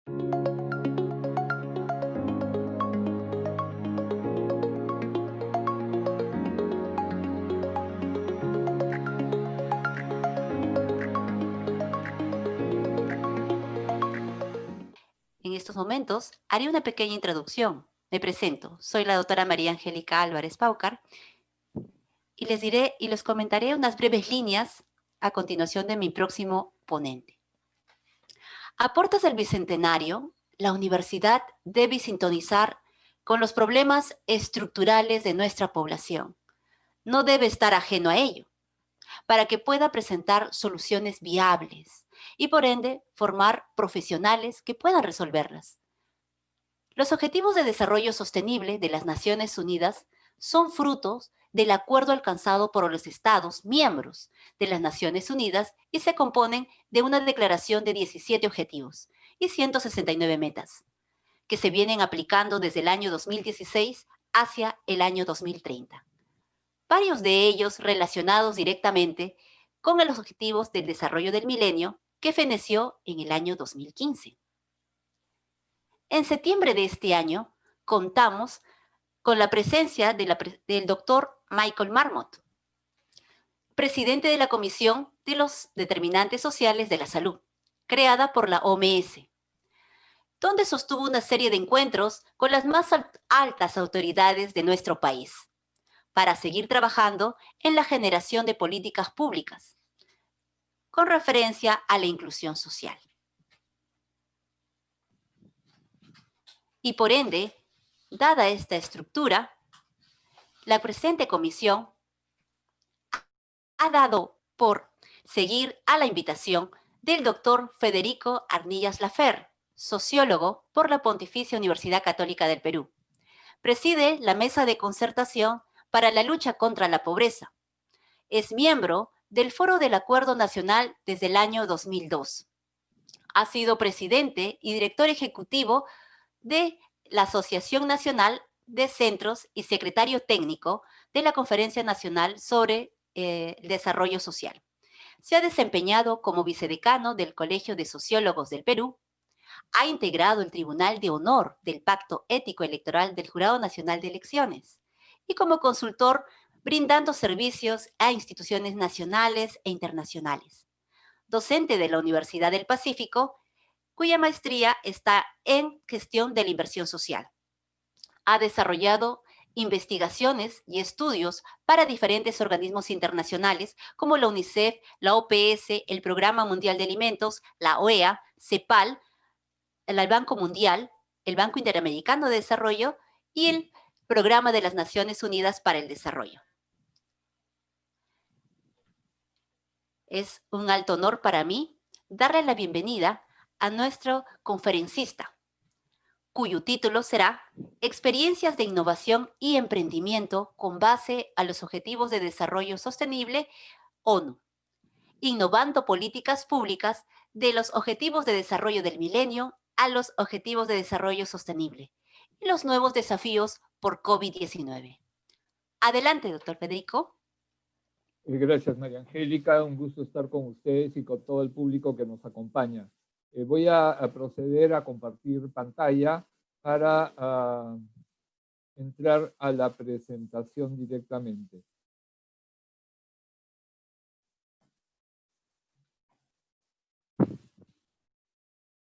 En estos momentos haré una pequeña introducción. Me presento, soy la doctora María Angélica Álvarez Paucar y les diré y les comentaré unas breves líneas a continuación de mi próximo ponente. A puertas del Bicentenario, la universidad debe sintonizar con los problemas estructurales de nuestra población. No debe estar ajeno a ello, para que pueda presentar soluciones viables y, por ende, formar profesionales que puedan resolverlas. Los Objetivos de Desarrollo Sostenible de las Naciones Unidas son frutos del acuerdo alcanzado por los Estados miembros de las Naciones Unidas y se componen de una declaración de 17 objetivos y 169 metas, que se vienen aplicando desde el año 2016 hacia el año 2030. Varios de ellos relacionados directamente con los Objetivos del Desarrollo del Milenio que feneció en el año 2015. En septiembre de este año, contamos con la presencia del doctor Michael Marmot, presidente de la Comisión de los Determinantes Sociales de la Salud, creada por la OMS, donde sostuvo una serie de encuentros con las más altas autoridades de nuestro país, para seguir trabajando en la generación de políticas públicas, con referencia a la inclusión social. Y por ende, dada esta estructura, la presente comisión ha dado por seguir a la invitación del doctor Federico Arnillas Lafer, sociólogo por la Pontificia Universidad Católica del Perú. Preside la Mesa de Concertación para la Lucha contra la Pobreza. Es miembro del Foro del Acuerdo Nacional desde el año 2002. Ha sido presidente y director ejecutivo de la Asociación Nacional de Centros y secretario técnico de la Conferencia Nacional sobre el Desarrollo Social. Se ha desempeñado como vicedecano del Colegio de Sociólogos del Perú, ha integrado el Tribunal de Honor del Pacto Ético Electoral del Jurado Nacional de Elecciones y como consultor brindando servicios a instituciones nacionales e internacionales. Docente de la Universidad del Pacífico, cuya maestría está en gestión de la inversión social. Ha desarrollado investigaciones y estudios para diferentes organismos internacionales como la UNICEF, la OPS, el Programa Mundial de Alimentos, la OEA, CEPAL, el Banco Mundial, el Banco Interamericano de Desarrollo y el Programa de las Naciones Unidas para el Desarrollo. Es un alto honor para mí darle la bienvenida a nuestro conferencista, cuyo título será Experiencias de innovación y emprendimiento con base a los Objetivos de Desarrollo Sostenible, ONU, innovando políticas públicas de los Objetivos de Desarrollo del Milenio a los Objetivos de Desarrollo Sostenible y los nuevos desafíos por COVID-19. Adelante, doctor Federico. Gracias, María Angélica. Un gusto estar con ustedes y con todo el público que nos acompaña. Voy a proceder a compartir pantalla para entrar a la presentación directamente.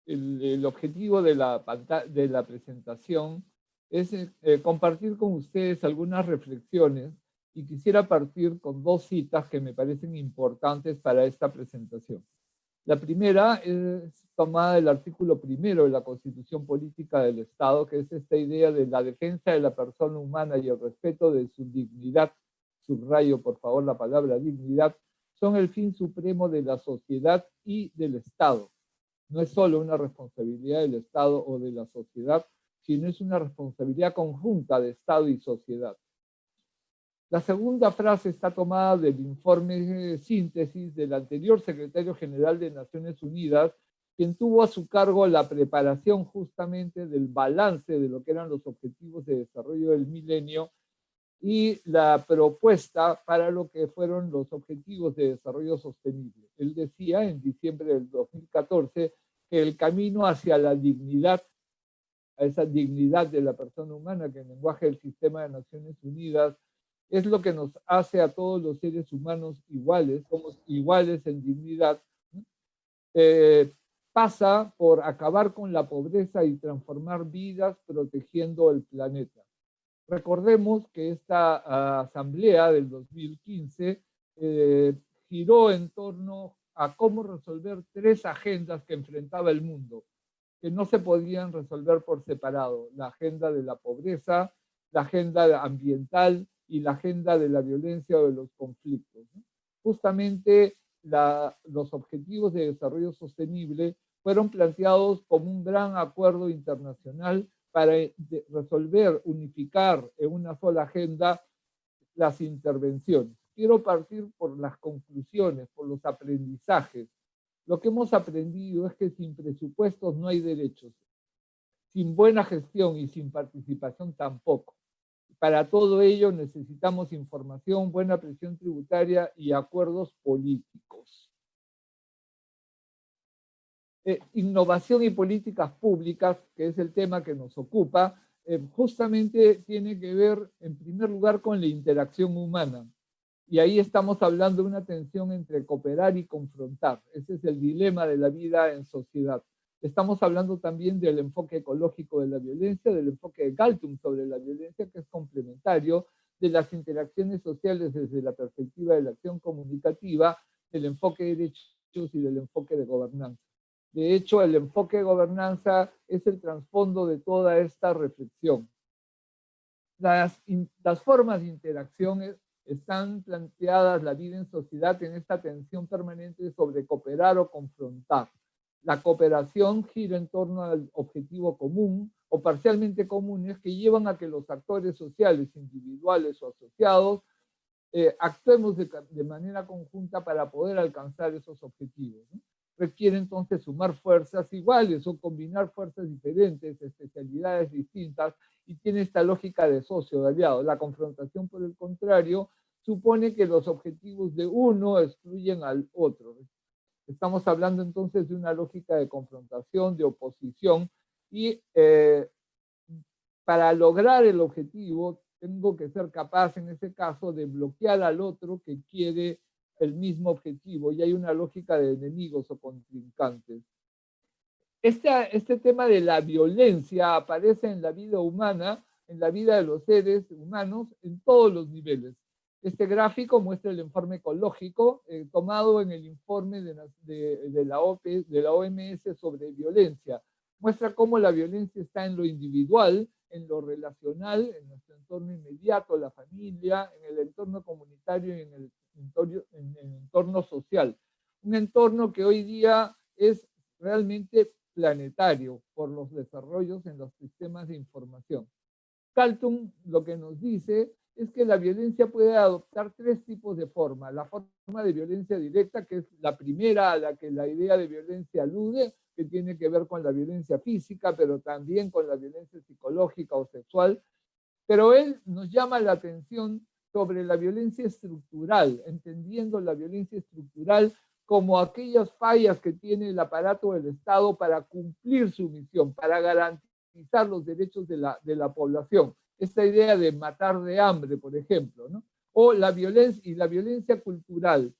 El objetivo de la presentación es compartir con ustedes algunas reflexiones y quisiera partir con dos citas que me parecen importantes para esta presentación. La primera es tomada del artículo 1 de la Constitución Política del Estado, que es esta idea de la defensa de la persona humana y el respeto de su dignidad, subrayo por favor la palabra dignidad, son el fin supremo de la sociedad y del Estado. No es solo una responsabilidad del Estado o de la sociedad, sino es una responsabilidad conjunta de Estado y sociedad. La segunda frase está tomada del informe de síntesis del anterior secretario general de Naciones Unidas, quien tuvo a su cargo la preparación justamente del balance de lo que eran los objetivos de desarrollo del milenio y la propuesta para lo que fueron los objetivos de desarrollo sostenible. Él decía en diciembre del 2014 que el camino hacia la dignidad, a esa dignidad de la persona humana, que en el lenguaje del Sistema de Naciones Unidas es lo que nos hace a todos los seres humanos iguales, somos iguales en dignidad, pasa por acabar con la pobreza y transformar vidas protegiendo el planeta. Recordemos que esta asamblea del 2015 giró en torno a cómo resolver 3 agendas que enfrentaba el mundo, que no se podían resolver por separado: la agenda de la pobreza, la agenda ambiental y la agenda de la violencia o de los conflictos. Justamente los objetivos de desarrollo sostenible fueron planteados como un gran acuerdo internacional para resolver, unificar en una sola agenda las intervenciones. Quiero partir por las conclusiones, por los aprendizajes. Lo que hemos aprendido es que sin presupuestos no hay derechos, sin buena gestión y sin participación tampoco. Para todo ello necesitamos información, buena presión tributaria y acuerdos políticos. Innovación y políticas públicas, que es el tema que nos ocupa, justamente tiene que ver, en primer lugar, con la interacción humana. Y ahí estamos hablando de una tensión entre cooperar y confrontar. Ese es el dilema de la vida en sociedad. Estamos hablando también del enfoque ecológico de la violencia, del enfoque de Galtung sobre la violencia, que es complementario, de las interacciones sociales desde la perspectiva de la acción comunicativa, del enfoque de derechos y del enfoque de gobernanza. De hecho, el enfoque de gobernanza es el trasfondo de toda esta reflexión. Las formas de interacción están planteadas, la vida en sociedad, en esta tensión permanente sobre cooperar o confrontar. La cooperación gira en torno al objetivo común o parcialmente comunes que llevan a que los actores sociales, individuales o asociados, actuemos de manera conjunta para poder alcanzar esos objetivos, ¿no? Requiere entonces sumar fuerzas iguales o combinar fuerzas diferentes, especialidades distintas, y tiene esta lógica de socio, de aliado. La confrontación, por el contrario, supone que los objetivos de uno excluyen al otro. Estamos hablando entonces de una lógica de confrontación, de oposición, y para lograr el objetivo tengo que ser capaz, en ese caso, de bloquear al otro que quiere el mismo objetivo, y hay una lógica de enemigos o contrincantes. Este tema de la violencia aparece en la vida humana, en la vida de los seres humanos, en todos los niveles. Este gráfico muestra el informe ecológico tomado en el informe de la OMS sobre violencia. Muestra cómo la violencia está en lo individual, en lo relacional, en nuestro entorno inmediato, la familia, en el entorno comunitario y en el entorno social. Un entorno que hoy día es realmente planetario por los desarrollos en los sistemas de información. Galtung lo que nos dice es que la violencia puede adoptar 3 tipos de forma. La forma de violencia directa, que es la primera a la que la idea de violencia alude, que tiene que ver con la violencia física, pero también con la violencia psicológica o sexual. Pero él nos llama la atención sobre la violencia estructural, entendiendo la violencia estructural como aquellas fallas que tiene el aparato del Estado para cumplir su misión, para garantizar los derechos de la población. Esta idea de matar de hambre, por ejemplo, ¿no? O la violencia cultural.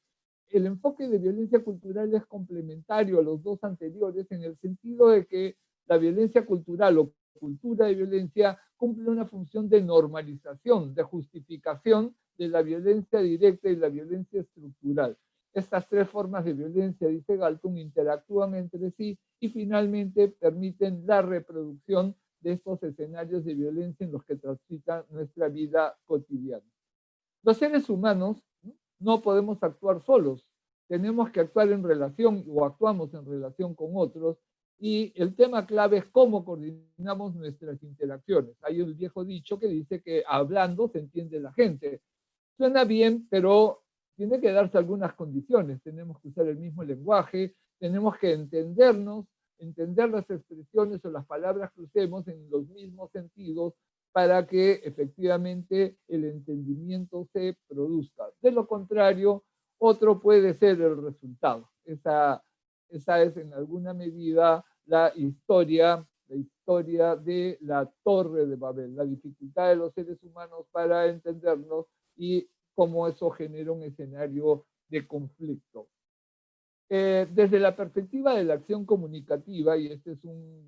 El enfoque de violencia cultural es complementario a los 2 anteriores, en el sentido de que la violencia cultural o cultura de violencia cumple una función de normalización, de justificación de la violencia directa y la violencia estructural. Estas 3 formas de violencia, dice Galtung, interactúan entre sí y finalmente permiten la reproducción de estos escenarios de violencia en los que transita nuestra vida cotidiana. Los seres humanos no podemos actuar solos, tenemos que actuar en relación o actuamos en relación con otros, y el tema clave es cómo coordinamos nuestras interacciones. Hay un viejo dicho que dice que hablando se entiende la gente. Suena bien, pero tiene que darse algunas condiciones. Tenemos que usar el mismo lenguaje, tenemos que entendernos, entender las expresiones o las palabras que usemos en los mismos sentidos para que efectivamente el entendimiento se produzca. De lo contrario, otro puede ser el resultado. esa es en alguna medida la historia de la Torre de Babel, la dificultad de los seres humanos para entendernos y cómo eso genera un escenario de conflicto. Desde la perspectiva de la acción comunicativa, y este es un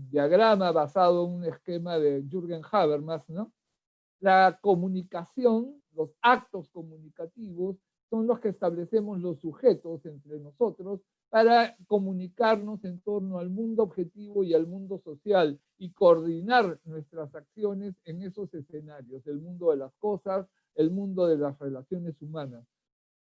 diagrama basado en un esquema de Jürgen Habermas, ¿no? La comunicación, los actos comunicativos, son los que establecemos los sujetos entre nosotros para comunicarnos en torno al mundo objetivo y al mundo social y coordinar nuestras acciones en esos escenarios, el mundo de las cosas, el mundo de las relaciones humanas.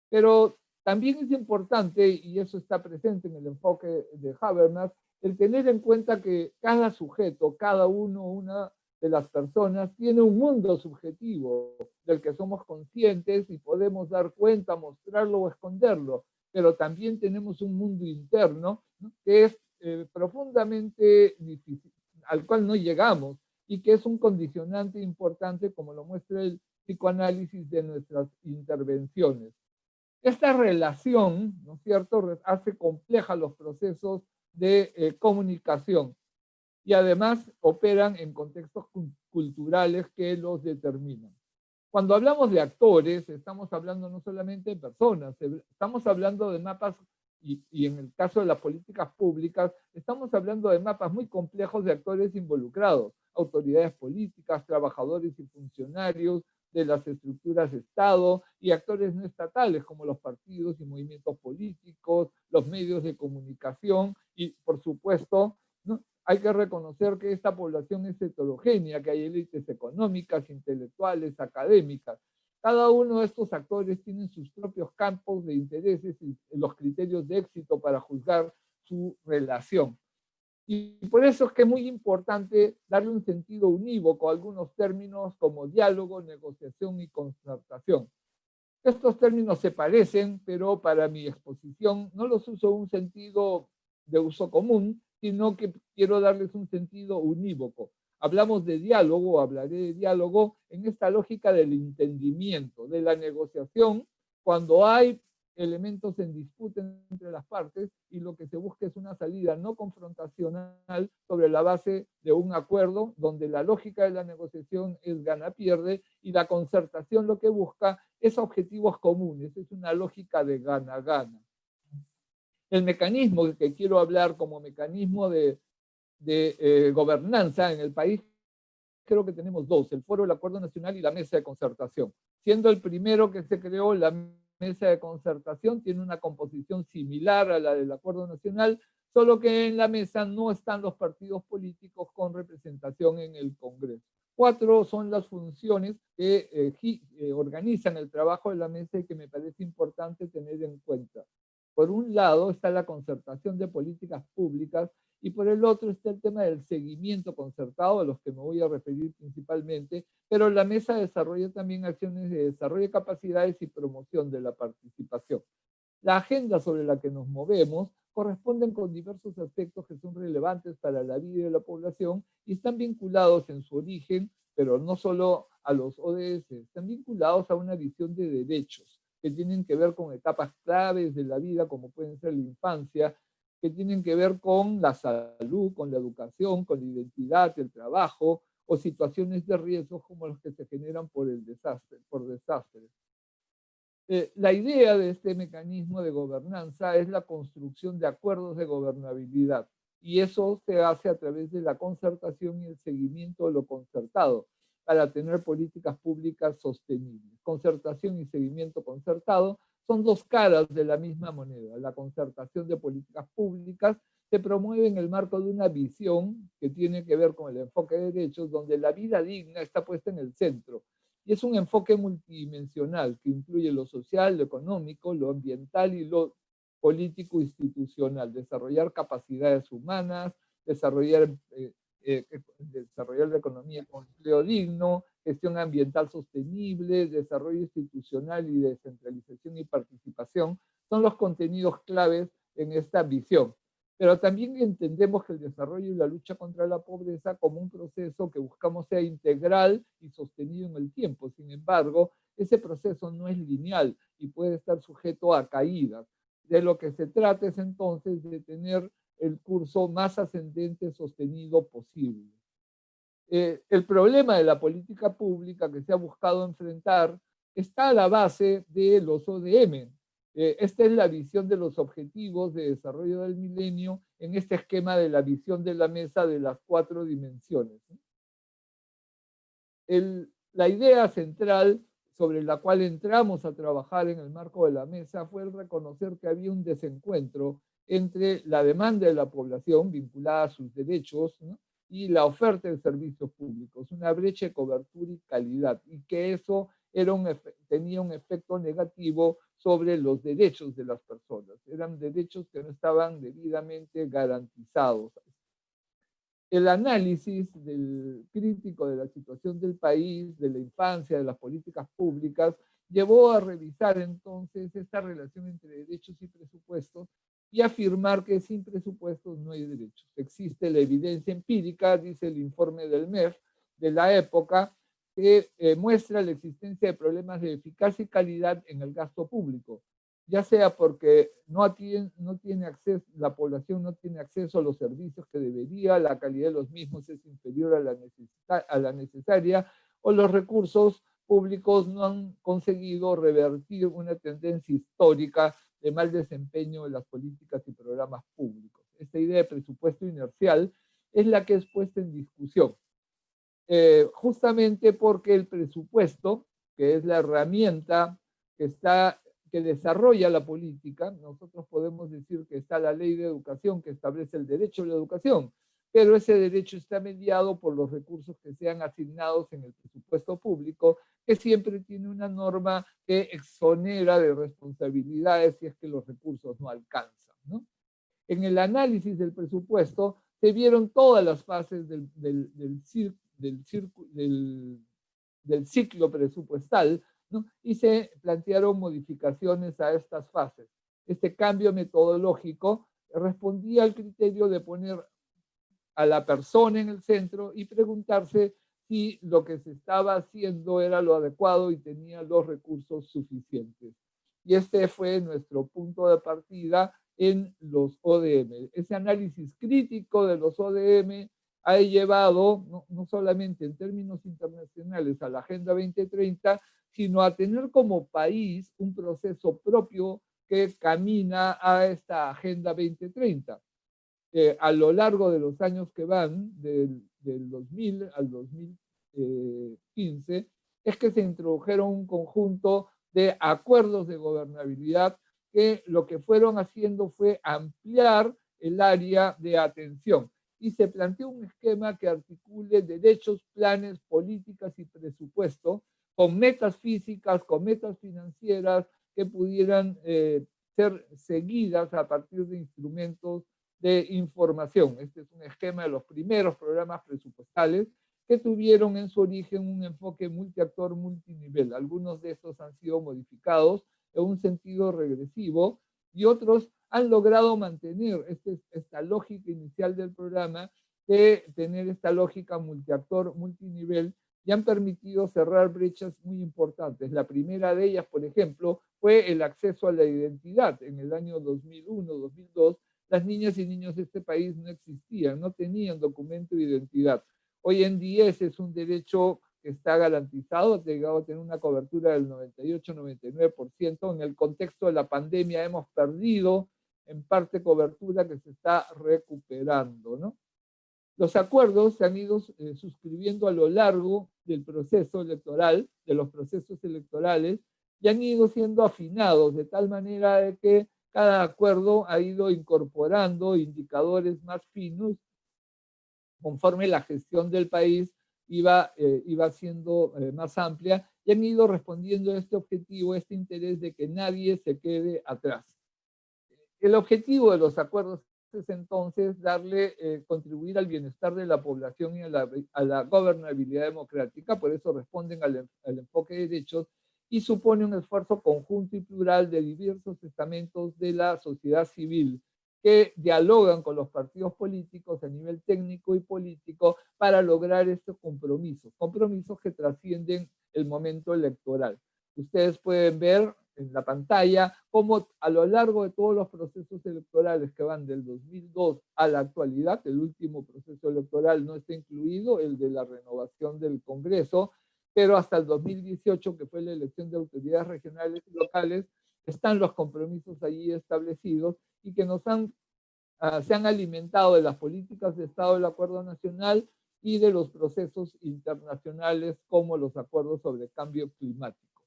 Pero también es importante, y eso está presente en el enfoque de Habermas, el tener en cuenta que cada sujeto, cada una de las personas tiene un mundo subjetivo del que somos conscientes y podemos dar cuenta, mostrarlo o esconderlo, pero también tenemos un mundo interno, ¿no?, que es profundamente difícil, al cual no llegamos y que es un condicionante importante, como lo muestra el psicoanálisis, de nuestras intervenciones. Esta relación, ¿no es cierto?, hace compleja los procesos de comunicación y además operan en contextos culturales que los determinan. Cuando hablamos de actores, estamos hablando no solamente de personas, estamos hablando de mapas, y en el caso de las políticas públicas, estamos hablando de mapas muy complejos de actores involucrados, autoridades políticas, trabajadores y funcionarios de las estructuras de Estado y actores no estatales como los partidos y movimientos políticos, los medios de comunicación y, por supuesto, ¿no?, hay que reconocer que esta población es heterogénea, que hay élites económicas, intelectuales, académicas. Cada uno de estos actores tiene sus propios campos de intereses y los criterios de éxito para juzgar su relación. Y por eso es que es muy importante darle un sentido unívoco a algunos términos como diálogo, negociación y concertación. Estos términos se parecen, pero para mi exposición no los uso en un sentido de uso común, sino que quiero darles un sentido unívoco. Hablamos de diálogo, hablaré de diálogo en esta lógica del entendimiento, de la negociación, cuando hay elementos en disputa entre las partes y lo que se busca es una salida no confrontacional sobre la base de un acuerdo donde la lógica de la negociación es gana-pierde y la concertación lo que busca es objetivos comunes, es una lógica de gana-gana. El mecanismo que quiero hablar como mecanismo de gobernanza en el país, creo que tenemos dos: el Foro del Acuerdo Nacional y la Mesa de Concertación. Siendo el primero que se creó, la Mesa de Concertación tiene una composición similar a la del Acuerdo Nacional, solo que en la mesa no están los partidos políticos con representación en el Congreso. 4 son las funciones que organizan el trabajo de la mesa y que me parece importante tener en cuenta. Por un lado está la concertación de políticas públicas y por el otro está el tema del seguimiento concertado, a los que me voy a referir principalmente, pero la mesa desarrolla también acciones de desarrollo de capacidades y promoción de la participación. La agenda sobre la que nos movemos corresponden con diversos aspectos que son relevantes para la vida de la población y están vinculados en su origen, pero no solo a los ODS, están vinculados a una visión de derechos que tienen que ver con etapas claves de la vida, como pueden ser la infancia, que tienen que ver con la salud, con la educación, con la identidad, el trabajo, o situaciones de riesgo como los que se generan por desastres. La idea de este mecanismo de gobernanza es la construcción de acuerdos de gobernabilidad, y eso se hace a través de la concertación y el seguimiento de lo concertado, para tener políticas públicas sostenibles. Concertación y seguimiento concertado son dos caras de la misma moneda. La concertación de políticas públicas se promueve en el marco de una visión que tiene que ver con el enfoque de derechos, donde la vida digna está puesta en el centro. Y es un enfoque multidimensional que incluye lo social, lo económico, lo ambiental y lo político institucional. Desarrollar capacidades humanas, desarrollar la economía con empleo digno, gestión ambiental sostenible, desarrollo institucional y descentralización y participación, son los contenidos claves en esta visión. Pero también entendemos que el desarrollo y la lucha contra la pobreza como un proceso que buscamos sea integral y sostenido en el tiempo. Sin embargo, ese proceso no es lineal y puede estar sujeto a caídas. de lo que se trata es entonces de tener el curso más ascendente sostenido posible. El problema de la política pública que se ha buscado enfrentar está a la base de los ODM. Esta es la visión de los objetivos de desarrollo del milenio en este esquema de la visión de la mesa de las 4 dimensiones. La idea central sobre la cual entramos a trabajar en el marco de la mesa fue el reconocer que había un desencuentro entre la demanda de la población vinculada a sus derechos, ¿no?, y la oferta de servicios públicos, una brecha de cobertura y calidad, y que eso tenía un efecto negativo sobre los derechos de las personas. Eran derechos que no estaban debidamente garantizados. El análisis crítico de la situación del país, de la infancia, de las políticas públicas, llevó a revisar entonces esta relación entre derechos y presupuestos y afirmar que sin presupuestos no hay derechos. Existe la evidencia empírica, dice el informe del MEF de la época, que muestra la existencia de problemas de eficacia y calidad en el gasto público, ya sea porque la población no tiene acceso a los servicios que debería, la calidad de los mismos es inferior a la necesaria, o los recursos públicos no han conseguido revertir una tendencia histórica de mal desempeño de las políticas y programas públicos. Esta idea de presupuesto inercial es la que es puesta en discusión, justamente porque el presupuesto, que es la herramienta que desarrolla la política, nosotros podemos decir que está la ley de educación que establece el derecho a la educación, pero ese derecho está mediado por los recursos que sean asignados en el presupuesto público, que siempre tiene una norma que exonera de responsabilidades si es que los recursos no alcanzan, ¿no? En el análisis del presupuesto se vieron todas las fases del ciclo presupuestal, ¿no?, y se plantearon modificaciones a estas fases. Este cambio metodológico respondía al criterio de poner a la persona en el centro y preguntarse si lo que se estaba haciendo era lo adecuado y tenía los recursos suficientes. Y este fue nuestro punto de partida en los ODM. Ese análisis crítico de los ODM ha llevado, no solamente en términos internacionales, a la Agenda 2030, sino a tener como país un proceso propio que camina a esta Agenda 2030. A lo largo de los años que van, del 2000 al 2015, es que se introdujeron un conjunto de acuerdos de gobernabilidad que lo que fueron haciendo fue ampliar el área de atención y se planteó un esquema que articule derechos, planes, políticas y presupuesto con metas físicas, con metas financieras que pudieran ser seguidas a partir de instrumentos de información. Este es un esquema de los primeros programas presupuestales que tuvieron en su origen un enfoque multiactor, multinivel. Algunos de estos han sido modificados en un sentido regresivo y otros han logrado mantener esta lógica inicial del programa de tener esta lógica multiactor, multinivel y han permitido cerrar brechas muy importantes. La primera de ellas, por ejemplo, fue el acceso a la identidad. En el año 2001, 2002, las niñas y niños de este país no existían, no tenían documento de identidad. Hoy en día ese es un derecho que está garantizado, ha llegado a tener una cobertura del 98-99%. En el contexto de la pandemia hemos perdido en parte cobertura que se está recuperando, ¿no? Los acuerdos se han ido suscribiendo a lo largo del proceso electoral, de los procesos electorales, y han ido siendo afinados de tal manera de que cada acuerdo ha ido incorporando indicadores más finos conforme la gestión del país iba siendo más amplia y han ido respondiendo a este objetivo, a este interés de que nadie se quede atrás. El objetivo de los acuerdos es entonces contribuir al bienestar de la población y a la gobernabilidad democrática, por eso responden al enfoque de derechos y supone un esfuerzo conjunto y plural de diversos estamentos de la sociedad civil que dialogan con los partidos políticos a nivel técnico y político para lograr estos compromisos que trascienden el momento electoral. Ustedes pueden ver en la pantalla cómo a lo largo de todos los procesos electorales que van del 2002 a la actualidad, el último proceso electoral no está incluido, el de la renovación del Congreso, pero hasta el 2018, que fue la elección de autoridades regionales y locales, están los compromisos allí establecidos y que se han alimentado de las políticas de Estado del Acuerdo Nacional y de los procesos internacionales como los acuerdos sobre cambio climático.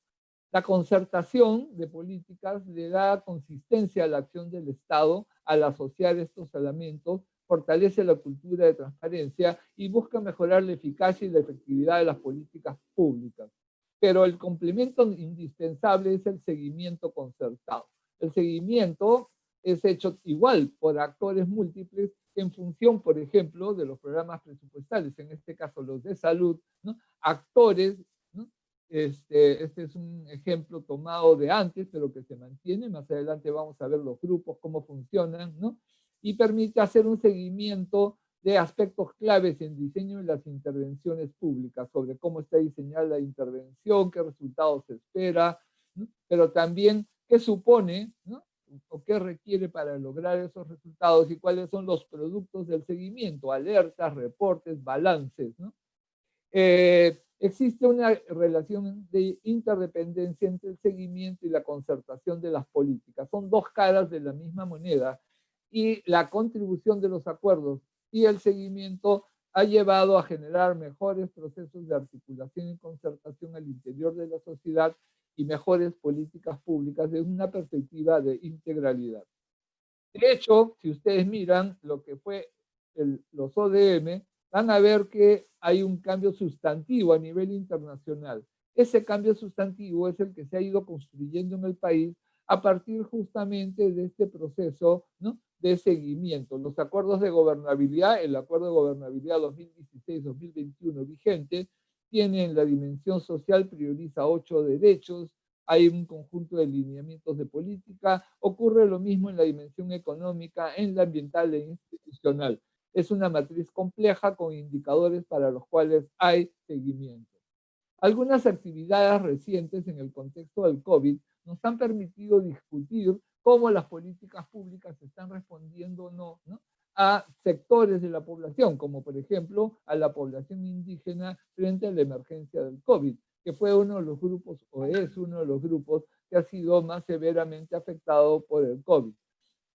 La concertación de políticas le da consistencia a la acción del Estado al asociar estos elementos, fortalece la cultura de transparencia y busca mejorar la eficacia y la efectividad de las políticas públicas. Pero el complemento indispensable es el seguimiento concertado. El seguimiento es hecho igual por actores múltiples en función, por ejemplo, de los programas presupuestales, en este caso los de salud, ¿no? Actores, ¿no? Este es un ejemplo tomado de antes, pero que se mantiene. Más adelante vamos a ver los grupos, cómo funcionan, ¿no? Y permite hacer un seguimiento de aspectos claves en diseño de las intervenciones públicas, sobre cómo está diseñada la intervención, qué resultados se espera, ¿no? Pero también qué supone, ¿no? O qué requiere para lograr esos resultados y cuáles son los productos del seguimiento, alertas, reportes, balances, ¿no? Existe una relación de interdependencia entre el seguimiento y la concertación de las políticas. Son dos caras de la misma moneda y la contribución de los acuerdos y el seguimiento ha llevado a generar mejores procesos de articulación y concertación al interior de la sociedad y mejores políticas públicas desde una perspectiva de integralidad. De hecho, si ustedes miran lo que fue los ODM, van a ver que hay un cambio sustantivo a nivel internacional. Ese cambio sustantivo es el que se ha ido construyendo en el país a partir justamente de este proceso, ¿no?, de seguimiento. Los acuerdos de gobernabilidad, el acuerdo de gobernabilidad 2016-2021 vigente, tienen la dimensión social, prioriza 8 derechos, hay un conjunto de lineamientos de política, ocurre lo mismo en la dimensión económica, en la ambiental e institucional. Es una matriz compleja con indicadores para los cuales hay seguimiento. Algunas actividades recientes en el contexto del COVID nos han permitido discutir cómo las políticas públicas están respondiendo o no, ¿no?, a sectores de la población, como por ejemplo a la población indígena frente a la emergencia del COVID, que fue uno de los grupos, o es uno de los grupos que ha sido más severamente afectado por el COVID.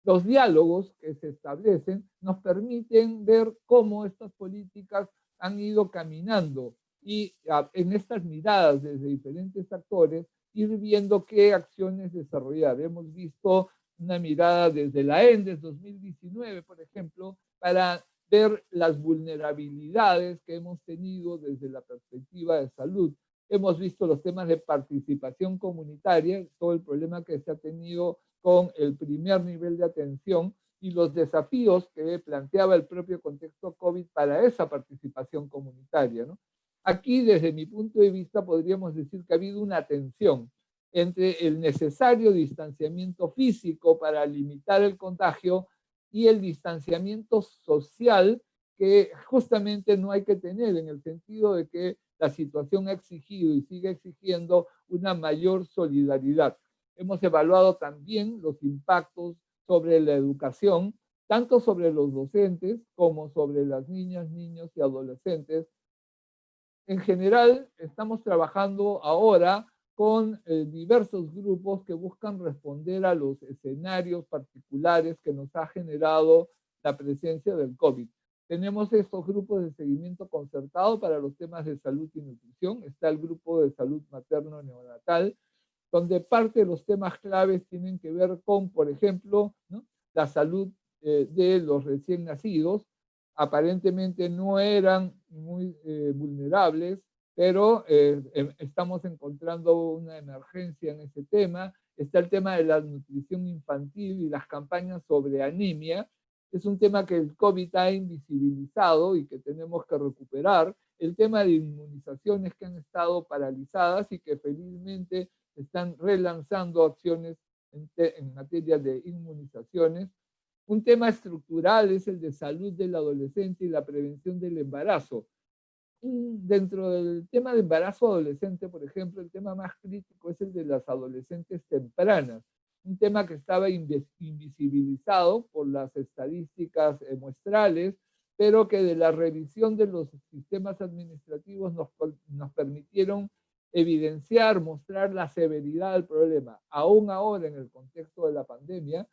Los diálogos que se establecen nos permiten ver cómo estas políticas han ido caminando y en estas miradas desde diferentes actores ir viendo qué acciones desarrollar. Hemos visto una mirada desde la ENDES 2019, por ejemplo, para ver las vulnerabilidades que hemos tenido desde la perspectiva de salud. Hemos visto los temas de participación comunitaria, todo el problema que se ha tenido con el primer nivel de atención y los desafíos que planteaba el propio contexto COVID para esa participación comunitaria, ¿no? Aquí, desde mi punto de vista, podríamos decir que ha habido una tensión entre el necesario distanciamiento físico para limitar el contagio y el distanciamiento social que justamente no hay que tener, en el sentido de que la situación ha exigido y sigue exigiendo una mayor solidaridad. Hemos evaluado también los impactos sobre la educación, tanto sobre los docentes como sobre las niñas, niños y adolescentes. En general, estamos trabajando ahora con diversos grupos que buscan responder a los escenarios particulares que nos ha generado la presencia del COVID. Tenemos estos grupos de seguimiento concertado para los temas de salud y nutrición. Está el grupo de salud materno-neonatal, donde parte de los temas claves tienen que ver con, por ejemplo, ¿no?, la salud de los recién nacidos. Aparentemente no eran muy vulnerables, pero estamos encontrando una emergencia en ese tema. Está el tema de la nutrición infantil y las campañas sobre anemia. Es un tema que el COVID ha invisibilizado y que tenemos que recuperar. El tema de inmunizaciones que han estado paralizadas y que felizmente están relanzando acciones en materia de inmunizaciones. Un tema estructural es el de salud del adolescente y la prevención del embarazo. dentro del tema de embarazo adolescente, por ejemplo, el tema más crítico es el de las adolescentes tempranas, un tema que estaba invisibilizado por las estadísticas muestrales, pero que de la revisión de los sistemas administrativos nos permitieron evidenciar, mostrar la severidad del problema. Aún ahora, en el contexto de la pandemia,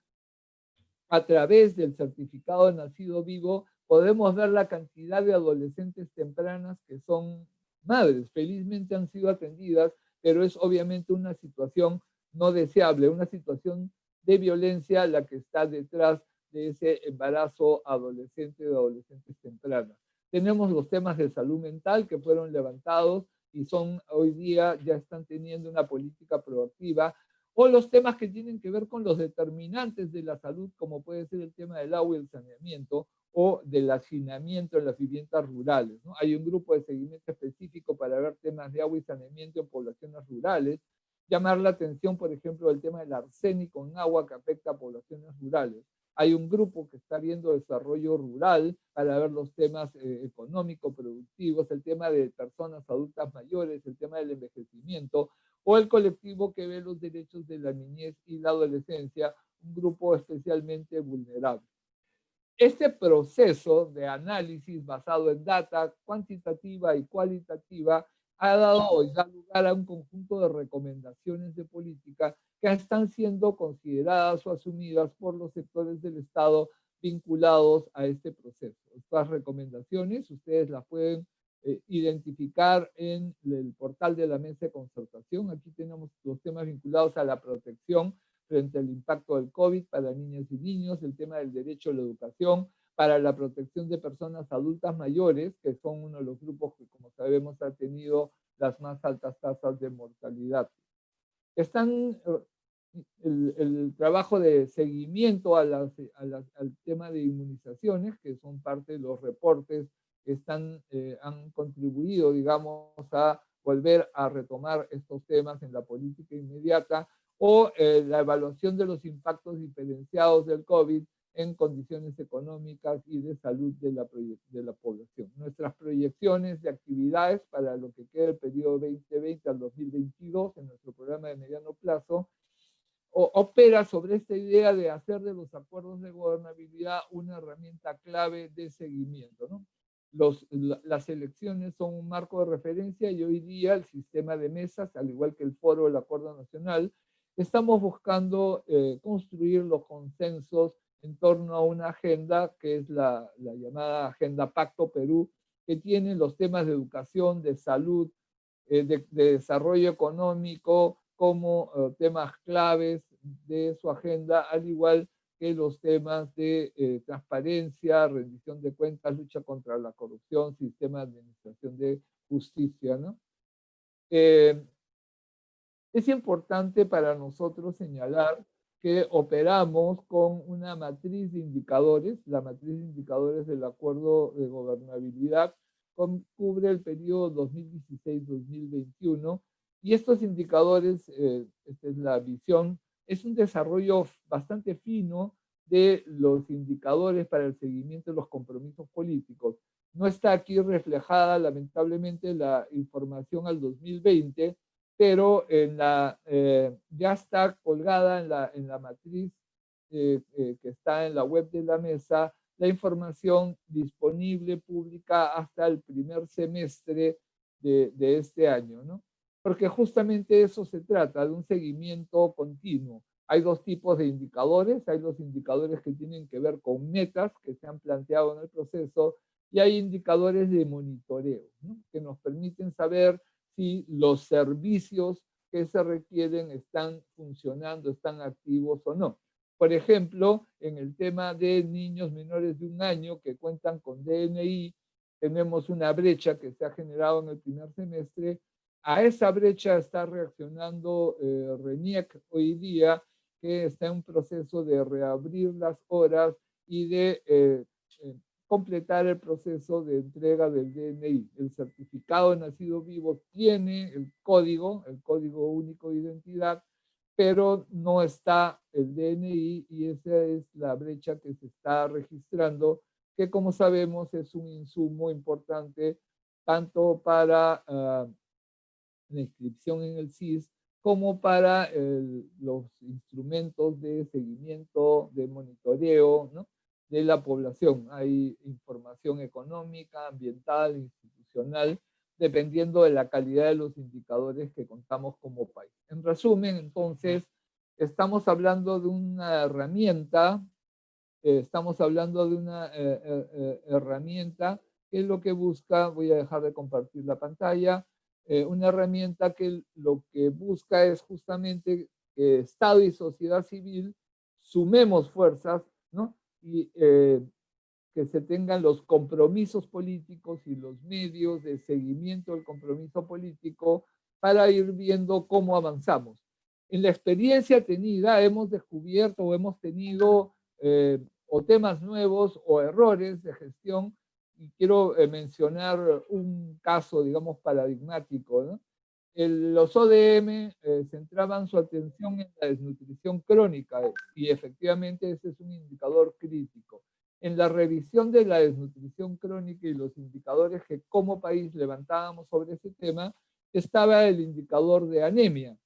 a través del certificado de nacido vivo, podemos ver la cantidad de adolescentes tempranas que son madres. Felizmente han sido atendidas, pero es obviamente una situación no deseable, una situación de violencia la que está detrás de ese embarazo adolescente de adolescentes tempranas. Tenemos los temas de salud mental que fueron levantados y son hoy día ya están teniendo una política proactiva, o los temas que tienen que ver con los determinantes de la salud, como puede ser el tema del agua y el saneamiento, o del hacinamiento en las viviendas rurales, ¿no? Hay un grupo de seguimiento específico para ver temas de agua y saneamiento en poblaciones rurales. Llamar la atención, por ejemplo, del tema del arsénico en agua que afecta a poblaciones rurales. Hay un grupo que está viendo desarrollo rural para ver los temas económicos, productivos, el tema de personas adultas mayores, el tema del envejecimiento, o el colectivo que ve los derechos de la niñez y la adolescencia, un grupo especialmente vulnerable. Este proceso de análisis basado en data cuantitativa y cualitativa ha dado hoy da lugar a un conjunto de recomendaciones de política que están siendo consideradas o asumidas por los sectores del Estado vinculados a este proceso. Estas recomendaciones ustedes las pueden identificar en el portal de la mesa de concertación. Aquí tenemos los temas vinculados a la protección frente al impacto del COVID para niñas y niños, el tema del derecho a la educación, para la protección de personas adultas mayores, que son uno de los grupos que, como sabemos, ha tenido las más altas tasas de mortalidad. Están el trabajo de seguimiento al tema de inmunizaciones, que son parte de los reportes que han contribuido, digamos, a volver a retomar estos temas en la política inmediata, o la evaluación de los impactos diferenciados del COVID en condiciones económicas y de salud de la población. Nuestras proyecciones de actividades para lo que queda el periodo 2020 al 2022 en nuestro programa de mediano plazo opera sobre esta idea de hacer de los acuerdos de gobernabilidad una herramienta clave de seguimiento, ¿no? Las elecciones son un marco de referencia y hoy día el sistema de mesas, al igual que el foro del Acuerdo Nacional, estamos buscando construir los consensos en torno a una agenda que es la llamada Agenda Pacto Perú, que tiene los temas de educación, de salud, de desarrollo económico como temas claves de su agenda, al igual que los temas de transparencia, rendición de cuentas, lucha contra la corrupción, sistema de administración de justicia, ¿no? Es importante para nosotros señalar que operamos con una matriz de indicadores. La matriz de indicadores del acuerdo de gobernabilidad cubre el periodo 2016-2021 y estos indicadores, esta es la visión, es un desarrollo bastante fino de los indicadores para el seguimiento de los compromisos políticos. No está aquí reflejada lamentablemente la información al 2020, pero ya está colgada en la matriz que está en la web de la mesa, la información disponible pública hasta el primer semestre de este año, ¿no? Porque justamente eso se trata, de un seguimiento continuo. Hay dos tipos de indicadores, hay los indicadores que tienen que ver con metas que se han planteado en el proceso y hay indicadores de monitoreo, ¿no? Que nos permiten saber si los servicios que se requieren están funcionando, están activos o no. Por ejemplo, en el tema de niños menores de 1 año que cuentan con DNI, tenemos una brecha que se ha generado en el primer semestre. A esa brecha está reaccionando RENIEC hoy día, que está en un proceso de reabrir las horas y de completar el proceso de entrega del DNI. El certificado de nacido vivo tiene el código único de identidad, pero no está el DNI y esa es la brecha que se está registrando, que como sabemos es un insumo importante tanto para la inscripción en el CIS como para los instrumentos de seguimiento, de monitoreo, ¿no?, de la población. Hay información económica, ambiental, institucional, dependiendo de la calidad de los indicadores que contamos como país. En resumen, entonces, estamos hablando de una herramienta, herramienta que lo que busca, voy a dejar de compartir la pantalla, una herramienta que lo que busca es justamente que Estado y sociedad civil sumemos fuerzas, ¿no?, y que se tengan los compromisos políticos y los medios de seguimiento del compromiso político para ir viendo cómo avanzamos. En la experiencia tenida hemos descubierto o hemos tenido o temas nuevos o errores de gestión, y quiero mencionar un caso, digamos, paradigmático, ¿no? Los ODM centraban su atención en la desnutrición crónica, y efectivamente ese es un indicador crítico. En la revisión de la desnutrición crónica y los indicadores que como país levantábamos sobre ese tema, estaba el indicador de anemia,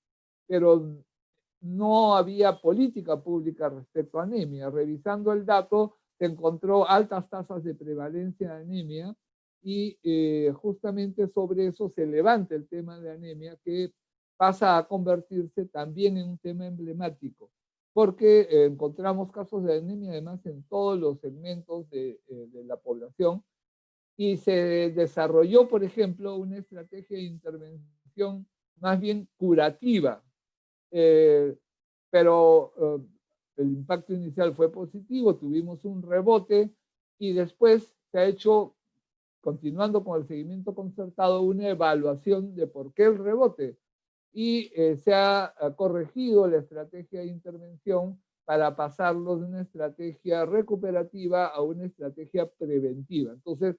pero no había política pública respecto a anemia. Revisando el dato, se encontró altas tasas de prevalencia de anemia, y justamente sobre eso se levanta el tema de anemia, que pasa a convertirse también en un tema emblemático, porque encontramos casos de anemia además en todos los segmentos de la población, y se desarrolló, por ejemplo, una estrategia de intervención más bien curativa, pero el impacto inicial fue positivo, tuvimos un rebote, y después se ha hecho, continuando con el seguimiento concertado, una evaluación de por qué el rebote, y se ha corregido la estrategia de intervención para pasarlo de una estrategia recuperativa a una estrategia preventiva. Entonces,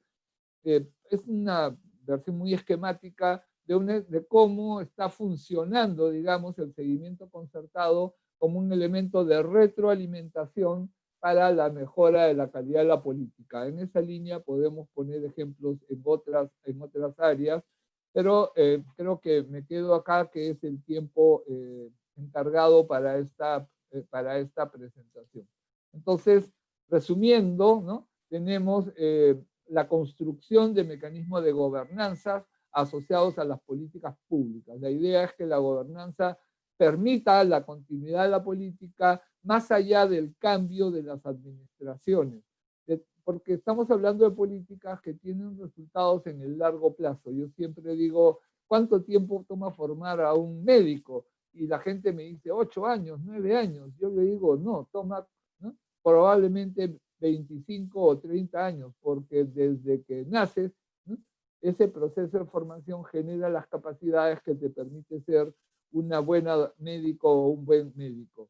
es una versión muy esquemática de cómo está funcionando, digamos, el seguimiento concertado como un elemento de retroalimentación para la mejora de la calidad de la política. En esa línea podemos poner ejemplos en otras áreas, pero creo que me quedo acá, que es el tiempo encargado para esta presentación. Entonces, resumiendo, ¿no?, tenemos la construcción de mecanismos de gobernanza asociados a las políticas públicas. La idea es que la gobernanza permita la continuidad de la política más allá del cambio de las administraciones, porque estamos hablando de políticas que tienen resultados en el largo plazo. Yo siempre digo, ¿cuánto tiempo toma formar a un médico? Y la gente me dice 8 años, 9 años. Yo le digo, no, toma, ¿no?, probablemente 25 o 30 años, porque desde que naces, ¿no?, ese proceso de formación genera las capacidades que te permite ser una buena médico o un buen médico.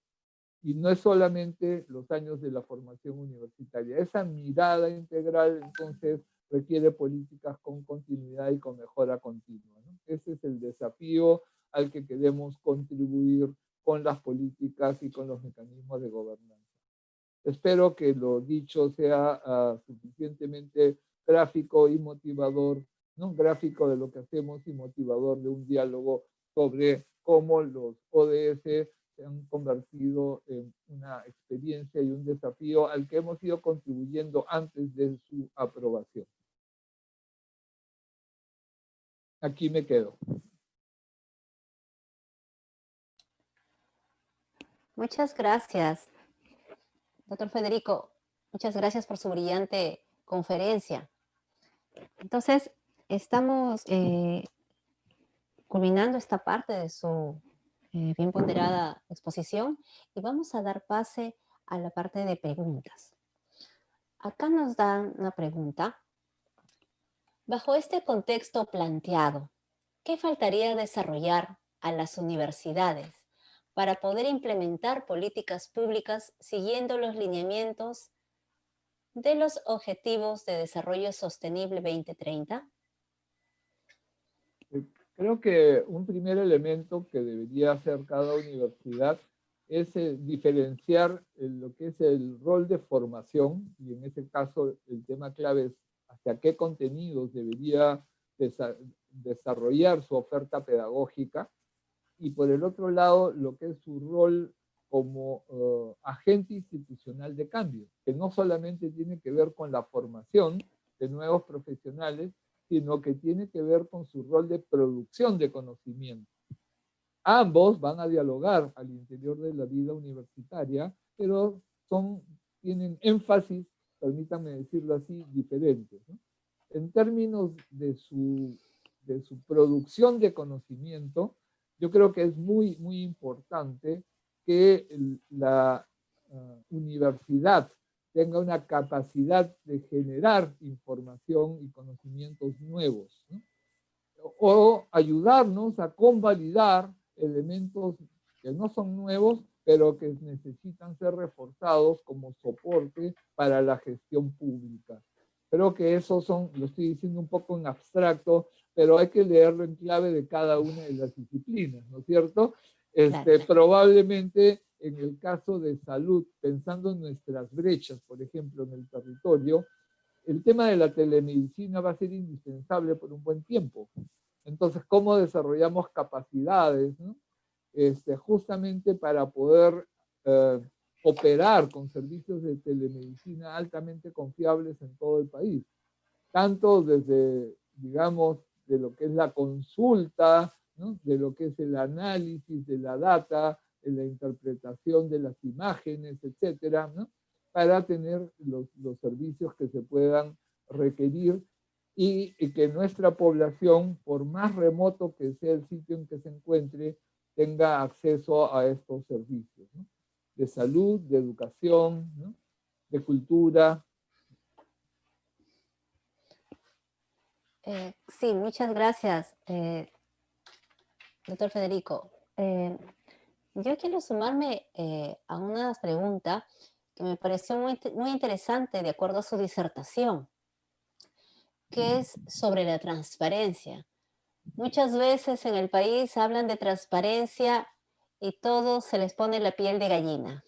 Y no es solamente los años de la formación universitaria. Esa mirada integral, entonces, requiere políticas con continuidad y con mejora continua, ¿no? Ese es el desafío al que queremos contribuir con las políticas y con los mecanismos de gobernanza. Espero que lo dicho sea suficientemente gráfico y motivador, ¿no?, gráfico de lo que hacemos y motivador de un diálogo sobre cómo los ODS se han convertido en una experiencia y un desafío al que hemos ido contribuyendo antes de su aprobación. Aquí me quedo. Muchas gracias, doctor Federico. Muchas gracias por su brillante conferencia. Entonces, estamos culminando esta parte de su bien ponderada exposición, y vamos a dar pase a la parte de preguntas. Acá nos dan una pregunta. Bajo este contexto planteado, ¿qué faltaría desarrollar a las universidades para poder implementar políticas públicas siguiendo los lineamientos de los Objetivos de Desarrollo Sostenible 2030? Creo que un primer elemento que debería hacer cada universidad es diferenciar lo que es el rol de formación, y en ese caso el tema clave es hacia qué contenidos debería desarrollar su oferta pedagógica, y por el otro lado, lo que es su rol como agente institucional de cambio, que no solamente tiene que ver con la formación de nuevos profesionales, sino que tiene que ver con su rol de producción de conocimiento. Ambos van a dialogar al interior de la vida universitaria, pero tienen énfasis, permítanme decirlo así, diferentes, ¿no? En términos de su producción de conocimiento, yo creo que es muy, muy importante que la universidad tenga una capacidad de generar información y conocimientos nuevos, ¿no? O ayudarnos a convalidar elementos que no son nuevos, pero que necesitan ser reforzados como soporte para la gestión pública. Creo que esos son, lo estoy diciendo un poco en abstracto, pero hay que leerlo en clave de cada una de las disciplinas, ¿no es cierto? Claro. Probablemente en el caso de salud, pensando en nuestras brechas, por ejemplo, en el territorio, el tema de la telemedicina va a ser indispensable por un buen tiempo. Entonces, ¿cómo desarrollamos capacidades, ¿no? Justamente para poder operar con servicios de telemedicina altamente confiables en todo el país? Tanto desde, digamos, de lo que es la consulta, ¿no? De lo que es el análisis de la data, de la interpretación de las imágenes, etcétera, ¿no? Para tener los servicios que se puedan requerir y que nuestra población, por más remoto que sea el sitio en que se encuentre, tenga acceso a estos servicios, ¿no? De salud, de educación, ¿no? De cultura. Sí, muchas gracias, doctor Federico. Yo quiero sumarme a una pregunta que me pareció muy interesante de acuerdo a su disertación, que es sobre la transparencia. Muchas veces en el país hablan de transparencia y todos se les pone la piel de gallina.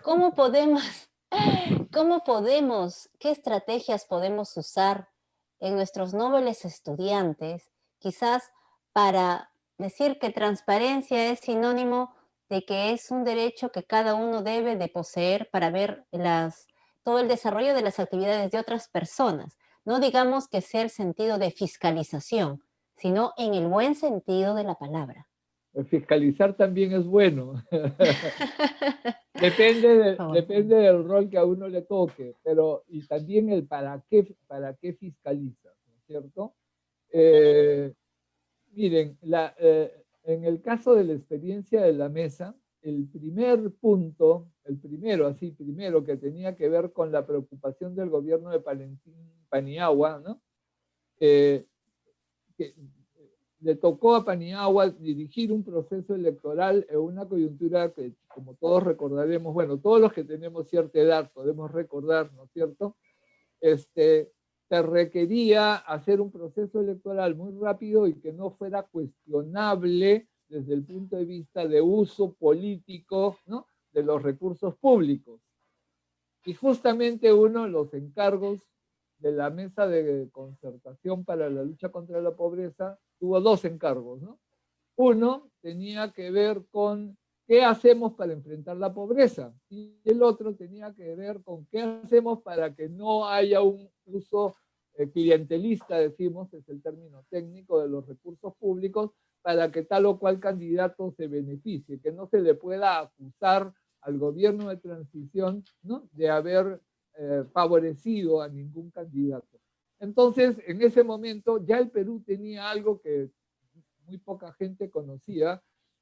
¿Cómo podemos, qué estrategias podemos usar en nuestros nobles estudiantes, quizás para decir que transparencia es sinónimo de que es un derecho que cada uno debe de poseer para ver todo el desarrollo de las actividades de otras personas? No digamos que sea el sentido de fiscalización, sino en el buen sentido de la palabra. Fiscalizar también es bueno. Depende del rol que a uno le toque, pero y también el para qué fiscaliza, ¿no es cierto? Miren, en el caso de la experiencia de la mesa, el primer punto, el primero que tenía que ver con la preocupación del gobierno de Valentín Paniagua, ¿no? Que le tocó a Paniagua dirigir un proceso electoral en una coyuntura que, como todos recordaremos, bueno, todos los que tenemos cierta edad podemos recordar, ¿no es cierto? Se requería hacer un proceso electoral muy rápido y que no fuera cuestionable desde el punto de vista de uso político, ¿no? De los recursos públicos. Y justamente uno de los encargos de la mesa de concertación para la lucha contra la pobreza tuvo dos encargos, ¿no? Uno tenía que ver con qué hacemos para enfrentar la pobreza y el otro tenía que ver con qué hacemos para que no haya un uso clientelista, decimos, es el término técnico, de los recursos públicos para que tal o cual candidato se beneficie, que no se le pueda acusar al gobierno de transición, ¿no? De haber favorecido a ningún candidato. Entonces, en ese momento ya el Perú tenía algo que muy poca gente conocía,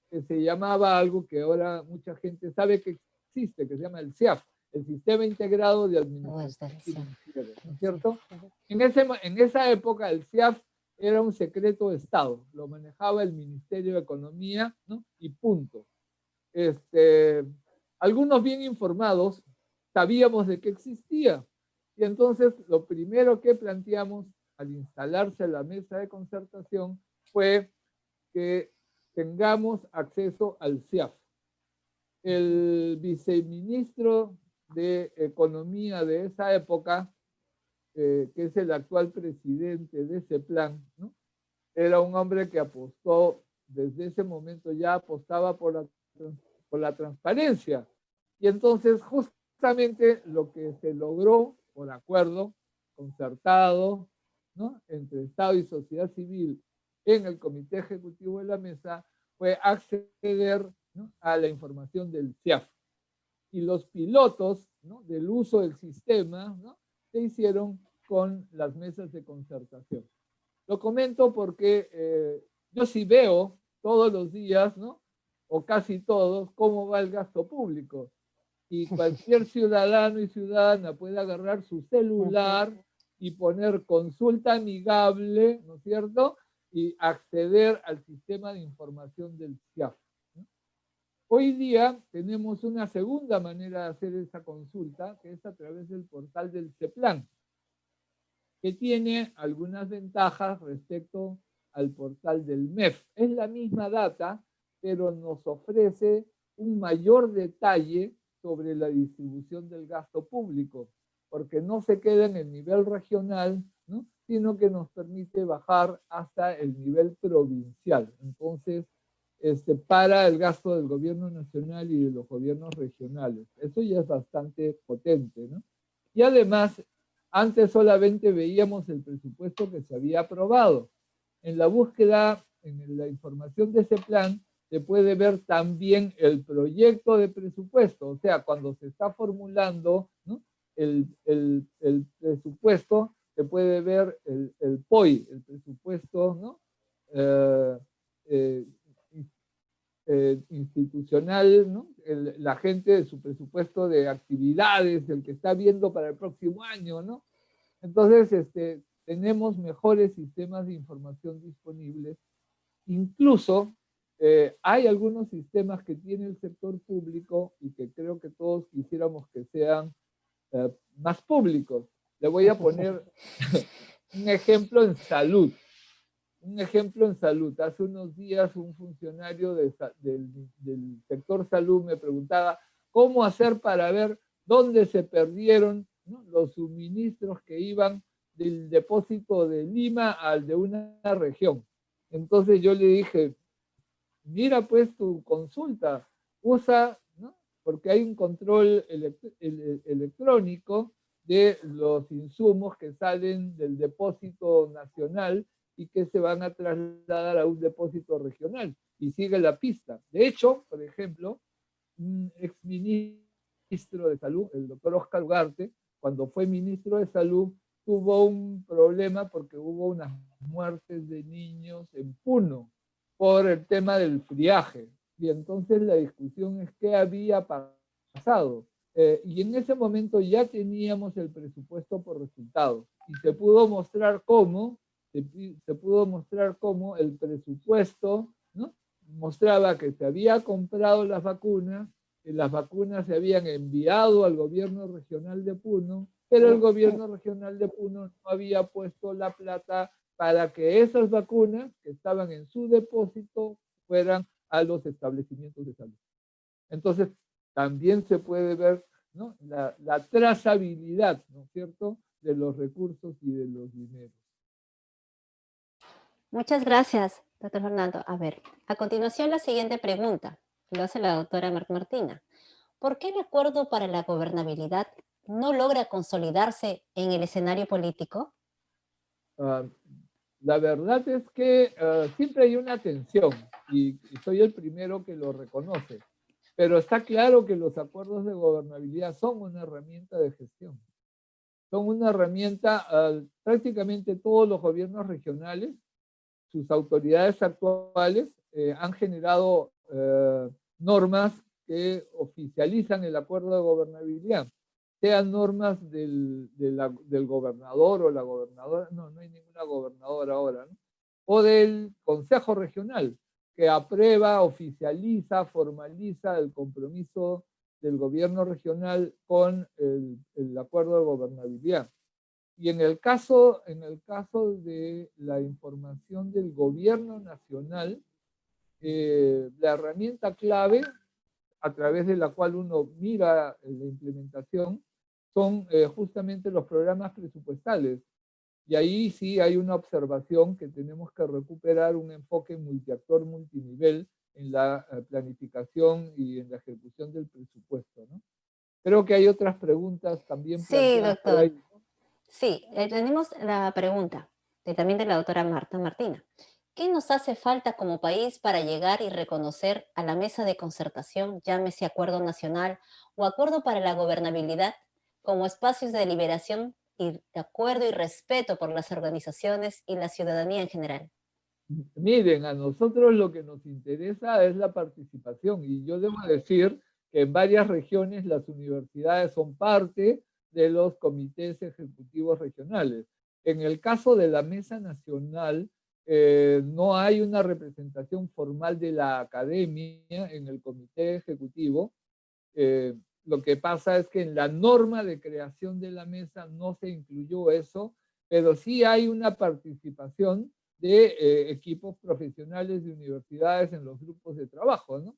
que se llamaba algo que ahora mucha gente sabe que existe, que se llama el SIAF, el Sistema Integrado de Administración Financiera, ¿no es cierto? En esa época el SIAF era un secreto de Estado, lo manejaba el Ministerio de Economía, ¿no? Y punto. Algunos bien informados sabíamos de que existía. Y entonces lo primero que planteamos al instalarse la mesa de concertación fue que tengamos acceso al SIAF. El viceministro de Economía de esa época que es el actual presidente de ese plan, ¿no? Era un hombre que apostó, desde ese momento ya apostaba por la transparencia. Y entonces justamente lo que se logró por acuerdo concertado, ¿no?, entre Estado y sociedad civil en el Comité Ejecutivo de la Mesa fue acceder, ¿no?, a la información del CIAF. Y los pilotos, ¿no?, del uso del sistema, ¿no?, se hicieron con las mesas de concertación. Lo comento porque yo sí veo todos los días, ¿no?, o casi todos, cómo va el gasto público. Y cualquier ciudadano y ciudadana puede agarrar su celular y poner consulta amigable, ¿no es cierto?, y acceder al sistema de información del CIAF. Hoy día tenemos una segunda manera de hacer esa consulta, que es a través del portal del CEPLAN, que tiene algunas ventajas respecto al portal del MEF. Es la misma data, pero nos ofrece un mayor detalle sobre la distribución del gasto público, porque no se queda en el nivel regional, ¿no?, sino que nos permite bajar hasta el nivel provincial. Entonces, para el gasto del gobierno nacional y de los gobiernos regionales. Eso ya es bastante potente, ¿no? Y además, antes solamente veíamos el presupuesto que se había aprobado. En la búsqueda, en la información de ese plan, se puede ver también el proyecto de presupuesto, o sea, cuando se está formulando, ¿no?, el presupuesto, se puede ver el POI, el presupuesto, ¿no?, institucional, ¿no?, la gente de su presupuesto de actividades, el que está viendo para el próximo año, ¿no? Entonces, tenemos mejores sistemas de información disponibles. Incluso hay algunos sistemas que tiene el sector público y que creo que todos quisiéramos que sean más públicos. Le voy a poner un ejemplo en salud. Un ejemplo en salud. Hace unos días un funcionario del sector salud me preguntaba cómo hacer para ver dónde se perdieron, ¿no?, los suministros que iban del depósito de Lima al de una región. Entonces yo le dije, mira pues tu consulta, usa, ¿no?, porque hay un control electrónico de los insumos que salen del depósito nacional y que se van a trasladar a un depósito regional, y sigue la pista. De hecho, por ejemplo, un exministro de Salud, el doctor Oscar Ugarte, cuando fue ministro de Salud, tuvo un problema porque hubo unas muertes de niños en Puno por el tema del friaje. Y entonces la discusión es qué había pasado. Y en ese momento ya teníamos el presupuesto por resultados. Y se pudo mostrar cómo el presupuesto, ¿no?, mostraba que se había comprado las vacunas, que las vacunas se habían enviado al gobierno regional de Puno, pero el gobierno regional de Puno no había puesto la plata para que esas vacunas que estaban en su depósito fueran a los establecimientos de salud. Entonces, también se puede ver, ¿no?, la trazabilidad, ¿no es cierto?, de los recursos y de los dineros. Muchas gracias, doctor Fernando. A ver, a continuación la siguiente pregunta lo hace la doctora Martina. ¿Por qué el acuerdo para la gobernabilidad no logra consolidarse en el escenario político? Uh, la verdad es que siempre hay una tensión y soy el primero que lo reconoce, pero está claro que los acuerdos de gobernabilidad son una herramienta de gestión. Son una herramienta, prácticamente todos los gobiernos regionales, sus autoridades actuales han generado normas que oficializan el acuerdo de gobernabilidad, sean normas del gobernador o la gobernadora, no hay ninguna gobernadora ahora, ¿no?, o del Consejo Regional, que aprueba, oficializa, formaliza el compromiso del gobierno regional con el acuerdo de gobernabilidad. Y en el caso de la información del gobierno nacional, la herramienta clave a través de la cual uno mira la implementación son justamente los programas presupuestales. Y ahí sí hay una observación que tenemos que recuperar un enfoque multiactor, multinivel en la planificación y en la ejecución del presupuesto, ¿no? Creo que hay otras preguntas también Sí, planteadas por doctor. ahí, ¿no? Sí, tenemos la pregunta también de la doctora Marta Martina. ¿Qué nos hace falta como país para llegar y reconocer a la mesa de concertación, llámese Acuerdo Nacional o Acuerdo para la Gobernabilidad, como espacios de deliberación y de acuerdo y respeto por las organizaciones y la ciudadanía en general? Miren, a nosotros lo que nos interesa es la participación y yo debo decir que en varias regiones las universidades son parte de los comités ejecutivos regionales. En el caso de la Mesa Nacional, no hay una representación formal de la academia en el comité ejecutivo. Lo que pasa es que en la norma de creación de la mesa no se incluyó eso, pero sí hay una participación de equipos profesionales de universidades en los grupos de trabajo, ¿no?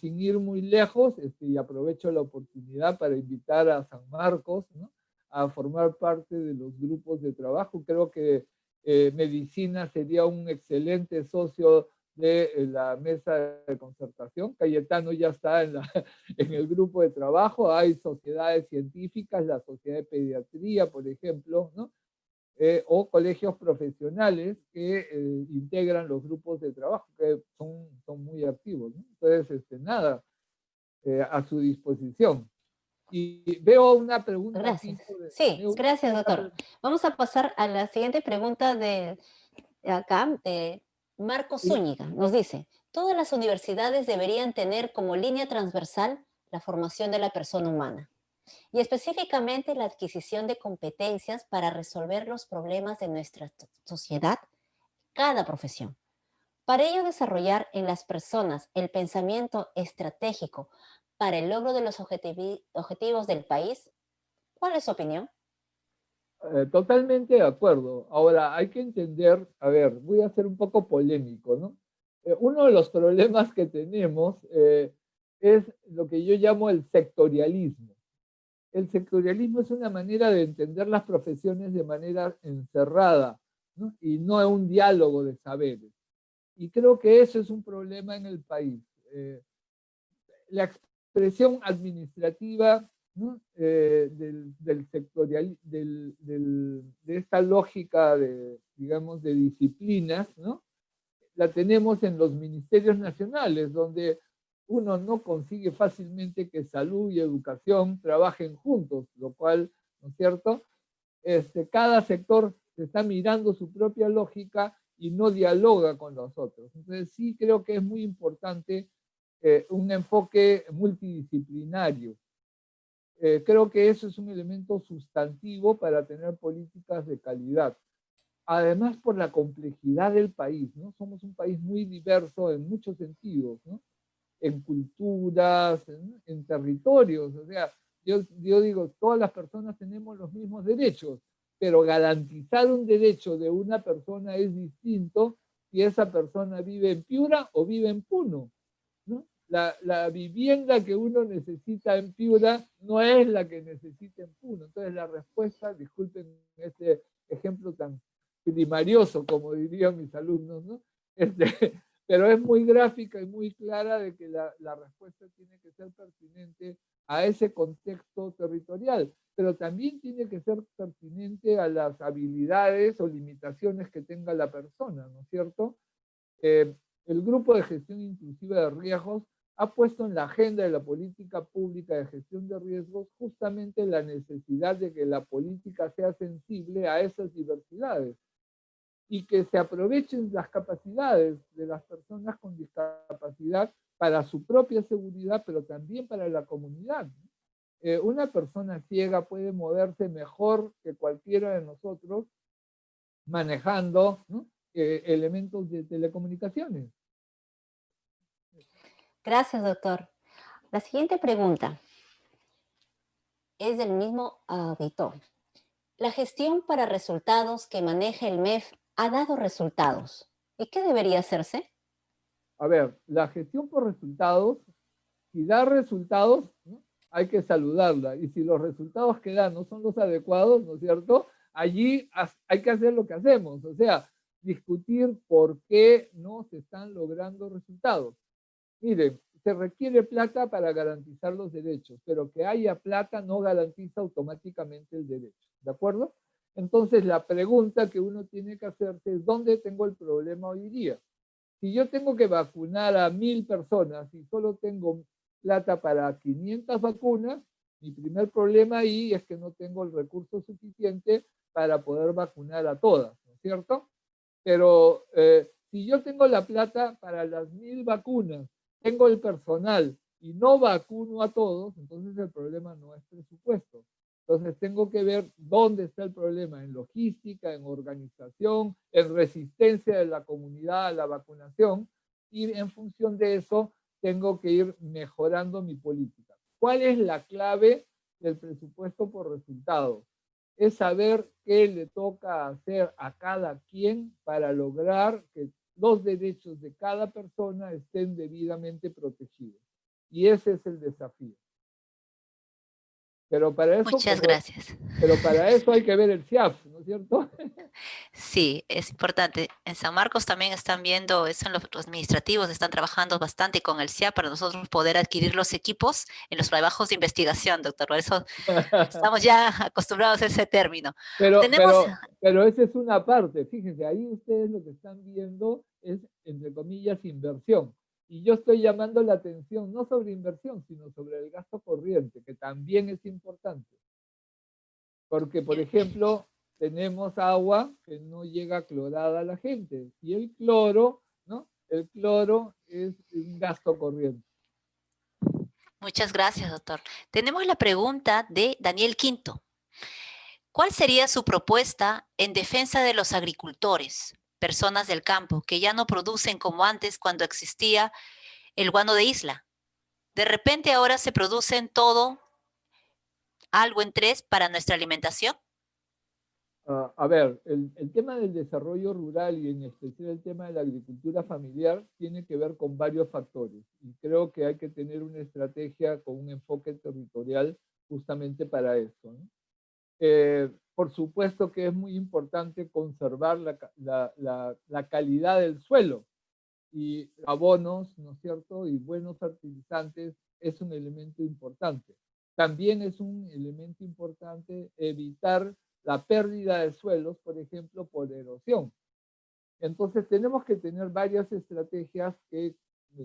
Sin ir muy lejos, y aprovecho la oportunidad para invitar a San Marcos, ¿no?, a formar parte de los grupos de trabajo. Creo que medicina sería un excelente socio de la mesa de concertación. Cayetano ya está en el grupo de trabajo. Hay sociedades científicas, la Sociedad de Pediatría, por ejemplo, ¿no? O colegios profesionales que integran los grupos de trabajo, que son muy activos, ¿no? Entonces, nada, a su disposición. Y veo una pregunta aquí. Gracias. Sí, Veo gracias, una doctor. Vamos a pasar a la siguiente pregunta de acá, de Marco sí. Zúñiga. Nos dice, todas las universidades deberían tener como línea transversal la formación de la persona humana y específicamente la adquisición de competencias para resolver los problemas de nuestra sociedad, cada profesión. Para ello, desarrollar en las personas el pensamiento estratégico para el logro de los objetivos del país. ¿Cuál es su opinión? Totalmente de acuerdo. Ahora, hay que entender, a ver, voy a ser un poco polémico, ¿no? Uno de los problemas que tenemos es lo que yo llamo el sectorialismo. El sectorialismo es una manera de entender las profesiones de manera encerrada, ¿no? Y no es un diálogo de saberes. Y creo que eso es un problema en el país. La expresión administrativa, ¿no?, del sectorial, de esta lógica de, digamos, de disciplinas, ¿no?, la tenemos en los ministerios nacionales, donde uno no consigue fácilmente que salud y educación trabajen juntos, lo cual, ¿no es cierto?, cada sector se está mirando su propia lógica y no dialoga con los otros. Entonces sí creo que es muy importante un enfoque multidisciplinario. Creo que eso es un elemento sustantivo para tener políticas de calidad. Además, por la complejidad del país, ¿no? Somos un país muy diverso en muchos sentidos, ¿no? En culturas, en territorios. O sea, yo digo, todas las personas tenemos los mismos derechos, pero garantizar un derecho de una persona es distinto si esa persona vive en Piura o vive en Puno, ¿no? La vivienda que uno necesita en Piura no es la que necesita en Puno. Entonces la respuesta, disculpen este ejemplo tan primarioso, como dirían mis alumnos, ¿no? Pero es muy gráfica y muy clara de que la respuesta tiene que ser pertinente a ese contexto territorial, pero también tiene que ser pertinente a las habilidades o limitaciones que tenga la persona, ¿no es cierto? El Grupo de Gestión Inclusiva de Riesgos ha puesto en la agenda de la política pública de gestión de riesgos justamente la necesidad de que la política sea sensible a esas diversidades y que se aprovechen las capacidades de las personas con discapacidad para su propia seguridad, pero también para la comunidad. Una persona ciega puede moverse mejor que cualquiera de nosotros manejando, ¿no?, elementos de telecomunicaciones. Gracias, doctor. La siguiente pregunta es del mismo auditor. La gestión para resultados que maneja el MEF ha dado resultados. ¿Y qué debería hacerse? A ver, la gestión por resultados, si da resultados, ¿no?, hay que saludarla. Y si los resultados que da no son los adecuados, ¿no es cierto? Allí hay que hacer lo que hacemos, o sea, discutir por qué no se están logrando resultados. Miren, se requiere plata para garantizar los derechos, pero que haya plata no garantiza automáticamente el derecho, ¿de acuerdo? Entonces la pregunta que uno tiene que hacerse es, ¿dónde tengo el problema hoy día? Si yo tengo que vacunar a 1000 personas y solo tengo plata para 500 vacunas, mi primer problema ahí es que no tengo el recurso suficiente para poder vacunar a todas, ¿no es cierto? Pero si yo tengo la plata para las 1000 vacunas, tengo el personal y no vacuno a todos, entonces el problema no es presupuesto. Entonces tengo que ver dónde está el problema, en logística, en organización, en resistencia de la comunidad a la vacunación, y en función de eso tengo que ir mejorando mi política. ¿Cuál es la clave del presupuesto por resultados? Es saber qué le toca hacer a cada quien para lograr que los derechos de cada persona estén debidamente protegidos. Y ese es el desafío. Pero para eso, Muchas gracias. pero para eso hay que ver el CIAF, ¿no es cierto? Sí, es importante. En San Marcos también están viendo eso, en los administrativos están trabajando bastante con el CIAP para nosotros poder adquirir los equipos en los trabajos de investigación, doctor. Por eso estamos ya acostumbrados a ese término. Tenemos, Pero esa es una parte. Fíjense, ahí ustedes lo que están viendo es, entre comillas, inversión. Y yo estoy llamando la atención no sobre inversión, sino sobre el gasto corriente, que también es importante. Porque, por ejemplo, tenemos agua que no llega clorada a la gente. Y el cloro, ¿no? El cloro es un gasto corriente. muchas gracias, doctor. Tenemos la pregunta de Daniel Quinto. ¿Cuál sería su propuesta en defensa de los agricultores, personas del campo, que ya no producen como antes cuando existía el guano de isla? De repente ahora se producen todo, algo en tres para nuestra alimentación. A ver, el tema del desarrollo rural y en especial el tema de la agricultura familiar tiene que ver con varios factores y creo que hay que tener una estrategia con un enfoque territorial justamente para eso, ¿no? Por supuesto que es muy importante conservar la calidad del suelo y abonos, ¿no es cierto? Y buenos fertilizantes es un elemento importante. También es un elemento importante evitar la pérdida de suelos, por ejemplo, por erosión. Entonces tenemos que tener varias estrategias que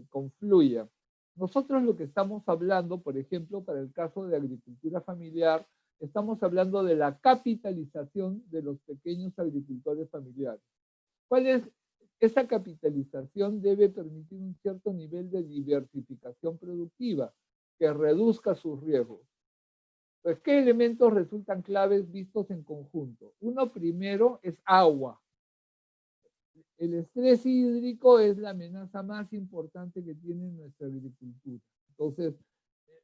confluyan. Nosotros lo que estamos hablando, por ejemplo, para el caso de agricultura familiar, estamos hablando de la capitalización de los pequeños agricultores familiares. ¿Cuál es? Esa capitalización debe permitir un cierto nivel de diversificación productiva que reduzca sus riesgos. Pues, ¿qué elementos resultan claves vistos en conjunto? Uno primero es agua. El estrés hídrico es la amenaza más importante que tiene nuestra agricultura. Entonces,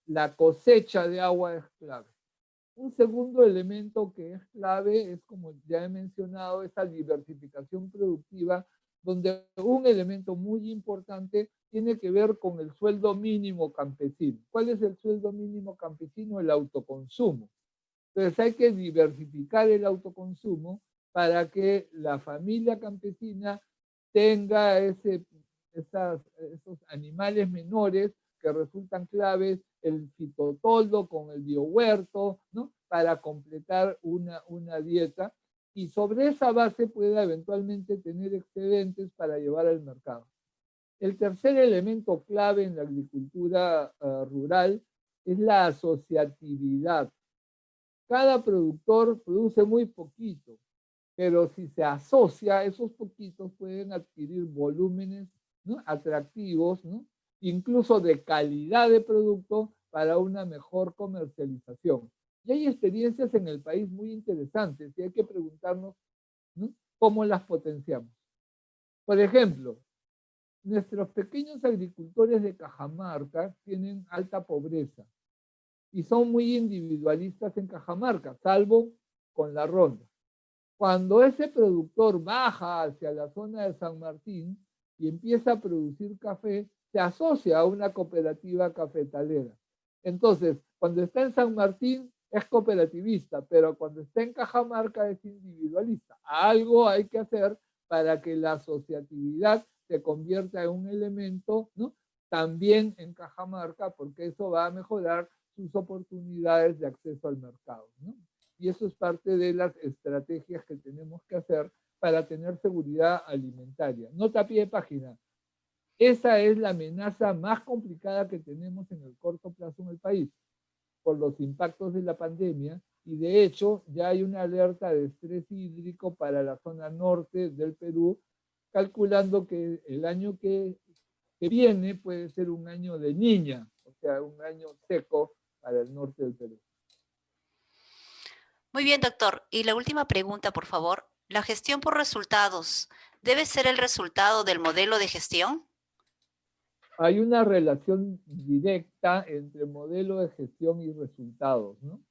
la cosecha de agua es clave. Un segundo elemento que es clave es, como ya he mencionado, esa diversificación productiva, donde un elemento muy importante tiene que ver con el sueldo mínimo campesino. ¿Cuál es el sueldo mínimo campesino? El autoconsumo. Entonces hay que diversificar el autoconsumo para que la familia campesina tenga esos animales menores que resultan claves, el fitotoldo con el biohuerto, ¿no? Para completar una dieta, y sobre esa base pueda eventualmente tener excedentes para llevar al mercado. El tercer elemento clave en la agricultura rural es la asociatividad. Cada productor produce muy poquito, pero si se asocia, esos poquitos pueden adquirir volúmenes, ¿no? Atractivos, ¿no? Incluso de calidad de producto para una mejor comercialización. Y hay experiencias en el país muy interesantes y hay que preguntarnos, ¿no? ¿Cómo las potenciamos? Por ejemplo, nuestros pequeños agricultores de Cajamarca tienen alta pobreza y son muy individualistas en Cajamarca, salvo con la ronda. Cuando ese productor baja hacia la zona de San Martín y empieza a producir café, se asocia a una cooperativa cafetalera. Entonces, Cuando está en San Martín es cooperativista, pero cuando está en Cajamarca es individualista. Algo hay que hacer para que la asociatividad se convierta en un elemento, ¿no?, también en Cajamarca, porque eso va a mejorar sus oportunidades de acceso al mercado, ¿no? Y eso es parte de las estrategias que tenemos que hacer para tener seguridad alimentaria. Nota a pie de página. Esa es la amenaza más complicada que tenemos en el corto plazo en el país, por los impactos de la pandemia, y de hecho ya hay una alerta de estrés hídrico para la zona norte del Perú, calculando que el año que viene puede ser un año de niña, o sea, un año seco para el norte del Perú. Muy bien, doctor. Y la última pregunta, por favor. ¿La gestión por resultados debe ser el resultado del modelo de gestión? Hay una relación directa entre modelo de gestión y resultados, ¿no?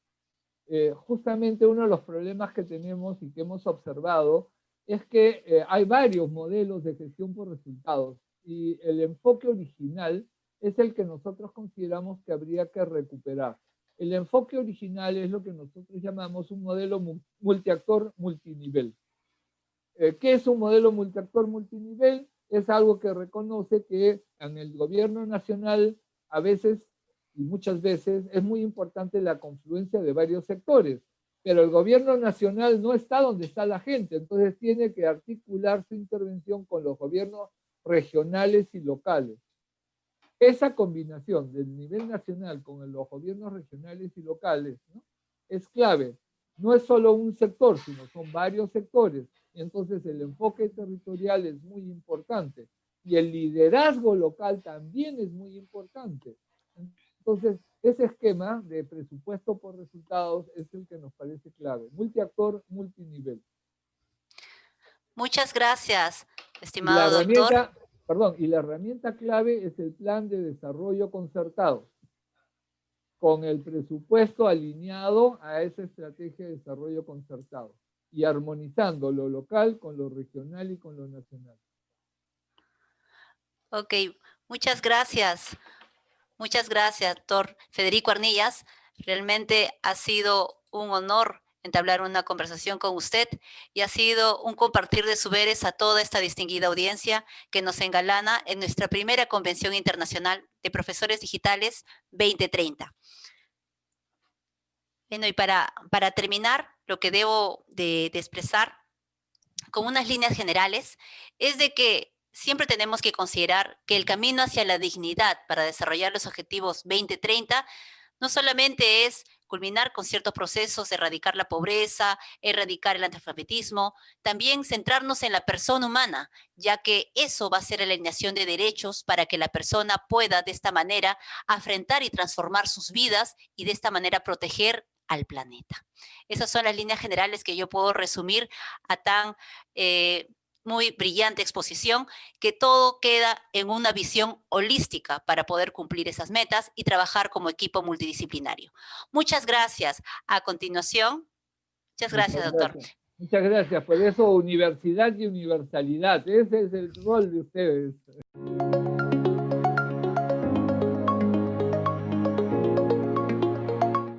Justamente uno de los problemas que tenemos y que hemos observado es que hay varios modelos de gestión por resultados, y el enfoque original es el que nosotros consideramos que habría que recuperar. El enfoque original es lo que nosotros llamamos un modelo multiactor multinivel. ¿Qué es un modelo multiactor multinivel? Es algo que reconoce que en el gobierno nacional a veces y muchas veces es muy importante la confluencia de varios sectores, pero el gobierno nacional no está donde está la gente, entonces tiene que articular su intervención con los gobiernos regionales y locales. Esa combinación del nivel nacional con los gobiernos regionales y locales, ¿no?, es clave. No es solo un sector, sino son varios sectores. Entonces el enfoque territorial es muy importante y el liderazgo local también es muy importante. Entonces, ese esquema de presupuesto por resultados es el que nos parece clave. Multiactor, multinivel. Muchas gracias, Y la estimado doctor. herramienta, perdón, y la herramienta clave es el plan de desarrollo concertado, con el presupuesto alineado a esa estrategia de desarrollo concertado y armonizando lo local con lo regional y con lo nacional. Ok, muchas gracias. Muchas gracias, doctor Federico Arnillas. Realmente ha sido un honor entablar una conversación con usted y ha sido un compartir de saberes a toda esta distinguida audiencia que nos engalana en nuestra primera Convención Internacional de Profesores Digitales 2030. Bueno, y para terminar, lo que debo de expresar con unas líneas generales es de que siempre tenemos que considerar que el camino hacia la dignidad para desarrollar los objetivos 2030 no solamente es culminar con ciertos procesos, erradicar la pobreza, erradicar el analfabetismo, también centrarnos en la persona humana, ya que eso va a ser la alineación de derechos para que la persona pueda de esta manera afrontar y transformar sus vidas y de esta manera proteger al planeta. Esas son las líneas generales que yo puedo resumir a tan muy brillante exposición, que todo queda en una visión holística para poder cumplir esas metas y trabajar como equipo multidisciplinario. Muchas gracias. A continuación, muchas gracias, doctor. Muchas gracias. Por eso universidad y universalidad. Ese es el rol de ustedes.